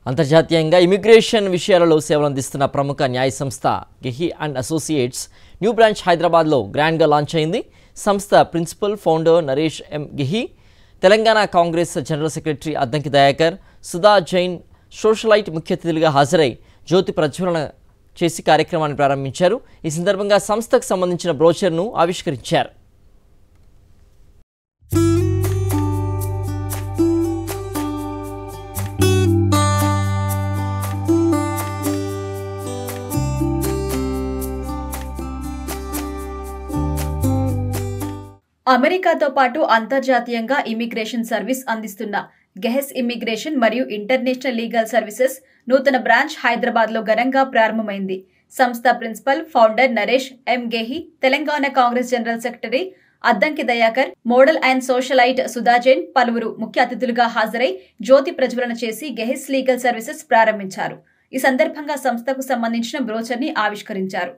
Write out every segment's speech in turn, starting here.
అంతర్జాతీయంగా ఇమిగ్రేషన్ విషయాలలో సేవలు అందిస్తున్న ప్రముఖ న్యాయ సంస్థ Gehi and associates new branch హైదరాబాద్లో గ్రాండ్గా లాంచ్ అయింది. సంస్థ principal founder Naresh M Gehi, Telangana Congress general secretary Addanki Dayakar, Sudha Jain socialite ముఖ్య అతిథులుగా హాజరై జ్యోతి ప్రజ్వలన చేసి కార్యక్రమాన్ని ప్రారంభించారు. ఈ సందర్భంగా సంస్థకు సంబంధించిన బ్రోచర్ను ఆవిష్కరించారు. అమెరికాతో పాటు అంతర్జాతీయంగా ఇమిగ్రేషన్ సర్వీస్ అందిస్తున్న గెహెస్ ఇమిగ్రేషన్ మరియు ఇంటర్నేషనల్ లీగల్ సర్వీసెస్ నూతన బ్రాంచ్ హైదరాబాద్లో ఘనంగా ప్రారంభమైంది. సంస్థ principal founder Naresh M Gehi, Telangana Congress general secretary Addanki Dayakar, model and socialite Sudha Jain పలువురు ముఖ్య అతిథులుగా హాజరై జ్యోతి ప్రజ్వలన చేసి గెహెస్ లీగల్ సర్వీసెస్ ప్రారంభించారు. ఈ సందర్భంగా సంస్థకు సంబంధించిన బ్రోచర్ని ఆవిష్కరించారు.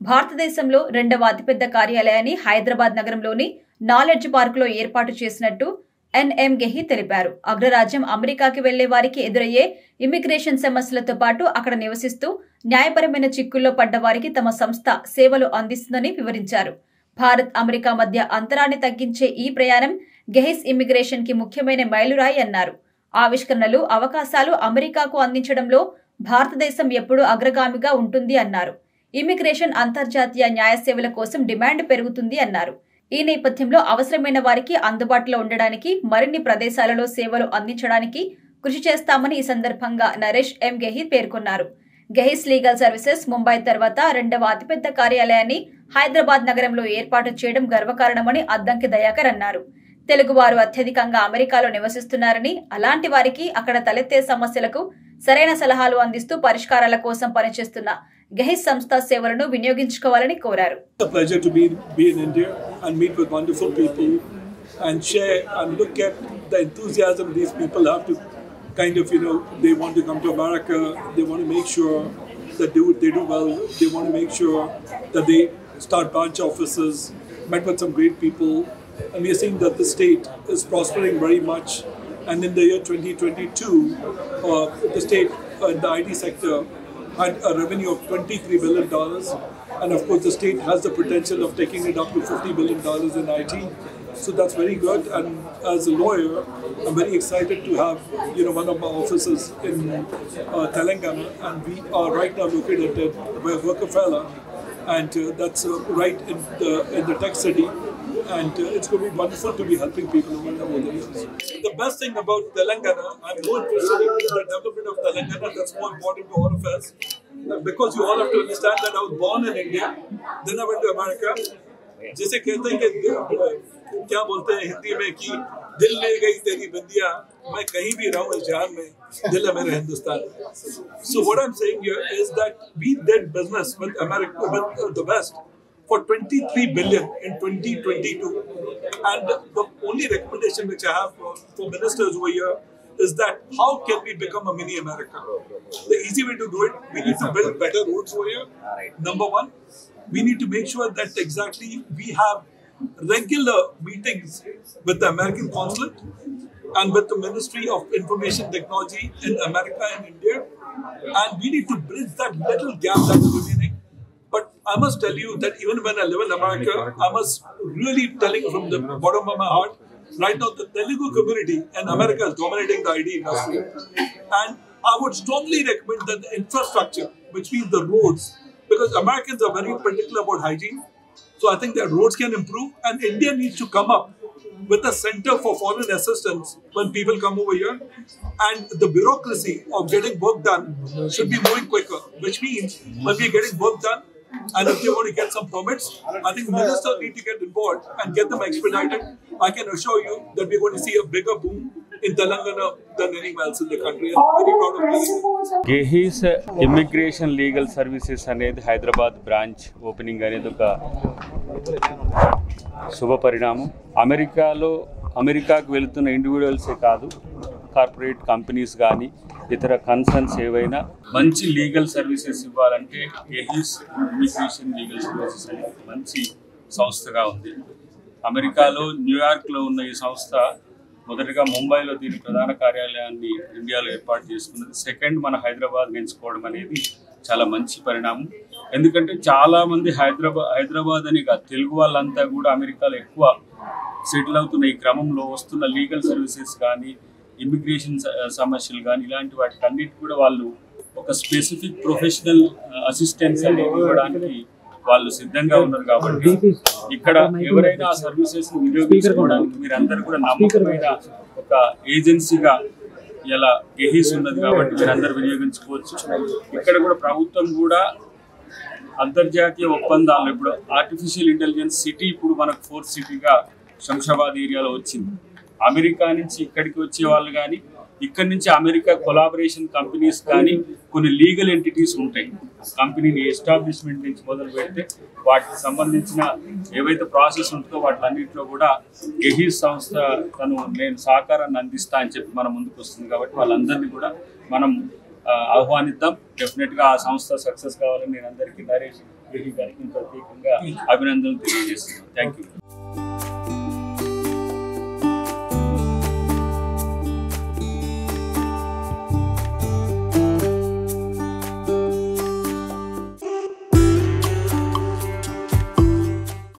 భారతదేశంలో రెండవ అతిపెద్ద కార్యాలయాన్ని హైదరాబాద్ నగరంలోని నాలెడ్జ్ పార్కులో ఏర్పాటు చేసినట్టు ఎన్ఎం గెహీ తెలిపారు. అగ్రరాజ్యం అమెరికాకి వెళ్లే వారికి ఎదురయ్యే ఇమిగ్రేషన్ సమస్యలతో పాటు అక్కడ నివసిస్తూ న్యాయపరమైన చిక్కుల్లో పడ్డ వారికి తమ సంస్థ సేవలు అందిస్తుందని వివరించారు. భారత్ అమెరికా మధ్య అంతరాన్ని తగ్గించే ఈ ప్రయాణం గెహీస్ ఇమిగ్రేషన్ కి ముఖ్యమైన మైలురాయి అన్నారు. ఆవిష్కరణలు, అవకాశాలు అమెరికాకు అందించడంలో భారతదేశం ఎప్పుడూ అగ్రగామిగా ఉంటుంది అన్నారు. ఇమిగ్రేషన్ అంతర్జాతీయ న్యాయ సేవల కోసం డిమాండ్ పెరుగుతుంది అన్నారు. ఈ నేపథ్యంలో అవసరమైన వారికి అందుబాటులో ఉండడానికి మరిన్ని ప్రదేశాలలో సేవలు అందించడానికి కృషి చేస్తామని ఈ సందర్భంగా నరేష్ ఎం గెహీ పేర్కొన్నారు. గెహీస్ లీగల్ సర్వీసెస్ ముంబై తర్వాత రెండవ అతిపెద్ద కార్యాలయాన్ని హైదరాబాద్ నగరంలో ఏర్పాటు చేయడం గర్వకారణమని అద్దంకి దయాకర్ అన్నారు. తెలుగువారు అత్యధికంగా అమెరికాలో నివసిస్తున్నారని, అలాంటి వారికి అక్కడ తలెత్తే సమస్యలకు సరైన సలహాలు అందిస్తూ పరిష్కారాల కోసం పనిచేస్తున్న గెహీస్ సంస్థ సేవలను వినియోగించుకోవాలని కోరారు. It's a pleasure to be in India and meet with wonderful people and share and look at the enthusiasm these people have to kind of, they want to come to America, they want to make sure that they do well, they want to make sure that they start branch offices, met with some great people, and we are seeing that the state is prospering very much. And in the year 2022, the state, the IT sector, had a revenue of $23 billion, and of course the state has the potential of taking it up to $50 billion in IT. So that's very good. And as a lawyer, I'm very excited to have one of my offices in Telangana, and we are right now located at Rockefeller, and that's right in the tech city. And it's going to be wonderful to be helping people over the years. The best thing about Telangana, I'm more interested in the development of Telangana. That's more important to all of us. Because you all have to understand that I was born in India, then I went to America. जैसे कहते हैं कि क्या बोलते हैं हिंदी में कि दिल ले गई तेरी बंदियां, मैं कहीं भी रहूं इस जहान में, दिल है मेरा Hindustan. So what I'm saying here is that we did business with America, with the West, for $23 billion in 2022, and the only recommendation which I have for ministers over here is that how can we become a mini America? The easy way to do it, we need to build better roads over here. Number one, we need to make sure that exactly we have regular meetings with the American consulate and with the Ministry of Information Technology in America and India, and we need to bridge that little gap that's remaining. But I must tell you that even when I live in America, I must really telling from the bottom of my heart, right now the Telugu community in America is dominating the IT industry. And I would strongly recommend that the infrastructure, which means the roads, because Americans are very particular about hygiene, so I think that roads can improve, and India needs to come up with a center for foreign assistance when people come over here, and the bureaucracy of getting work done should be moving quicker, which means when we are getting work done, and if they want to get some permits, I think ministers need to get involved and get them expedited. I can assure you that we're going to see a bigger boom in Telangana than anywhere else in the country. I'm very proud of Telangana. Gehi's immigration legal services అనేది Hyderabad branch opening అనేది ఒక శుభ పరిణామం. అమెరికాకు వెళుతున్న ఇండివిజువల్సే కాదు, corporate companies కానీ ఇతర కన్సర్న్స్ ఏవైనా మంచి లీగల్ సర్వీసెస్ ఇవ్వాలంటే గెహీస్ ఇమిగ్రేషన్ లీగల్ సర్వీసెస్ అనేది మంచి సంస్థగా ఉంది. అమెరికాలో న్యూయార్క్లో ఉన్న ఈ సంస్థ మొదటగా ముంబైలో దీని ప్రధాన కార్యాలయాన్ని ఇండియాలో ఏర్పాటు చేసుకున్నది. సెకండ్ మన హైదరాబాద్ ఎంచుకోవడం అనేది చాలా మంచి పరిణామం. ఎందుకంటే చాలామంది హైదరాబాద్ అని తెలుగు వాళ్ళంతా కూడా అమెరికాలో ఎక్కువ సెటిల్ అవుతున్న ఈ క్రమంలో వస్తున్న లీగల్ సర్వీసెస్ కానీ, ఇమిగ్రేషన్ సమస్యలు కానీ, ఇలాంటి వాటికి అన్నిటి కూడా వాళ్ళు ఒక స్పెసిఫిక్ ప్రొఫెషనల్ అసిస్టెన్స్ అనేది ఇవ్వడానికి వాళ్ళు సిద్ధంగా ఉన్నారు. కాబట్టి ఇక్కడ ఎవరైనా ఆ సర్వీసెస్ వినియోగించుకోవడానికి మీరందరూ కూడా నమ్మకమైన ఒక ఏజెన్సీగా ఇలా గెహీస్ ఉన్నది కాబట్టి మీరందరూ వినియోగించుకోవచ్చు. ఇక్కడ కూడా ప్రభుత్వం కూడా అంతర్జాతీయ ఒప్పందాలు, ఇప్పుడు ఆర్టిఫిషియల్ ఇంటెలిజెన్స్ సిటీ ఇప్పుడు మనకు 4th సిటీగా శంషాబాద్ ఏరియాలో వచ్చింది. అమెరికా నుంచి ఇక్కడికి వచ్చే వాళ్ళు కానీ, ఇక్కడ నుంచి అమెరికా కొలాబరేషన్ కంపెనీస్ కానీ కొన్ని లీగల్ ఎంటిటీస్ ఉంటాయి. కంపెనీని ఎస్టాబ్లిష్మెంట్ నుంచి మొదలు పెడితే వాటికి సంబంధించిన ఏవైతే ప్రాసెస్ ఉంటుందో వాటిలన్నింటిలో కూడా గెహీస్ సంస్థ నేను సహకారాన్ని అందిస్తా అని చెప్పి మన ముందుకు వస్తుంది. కాబట్టి వాళ్ళందరినీ కూడా మనం ఆహ్వానిద్దాం. డెఫినెట్గా ఆ సంస్థ సక్సెస్ కావాలని నేను అందరికీ నరేష్ గెహీ గారికి ప్రత్యేకంగా అభినందనలు తెలియజేస్తున్నాను. Thank you.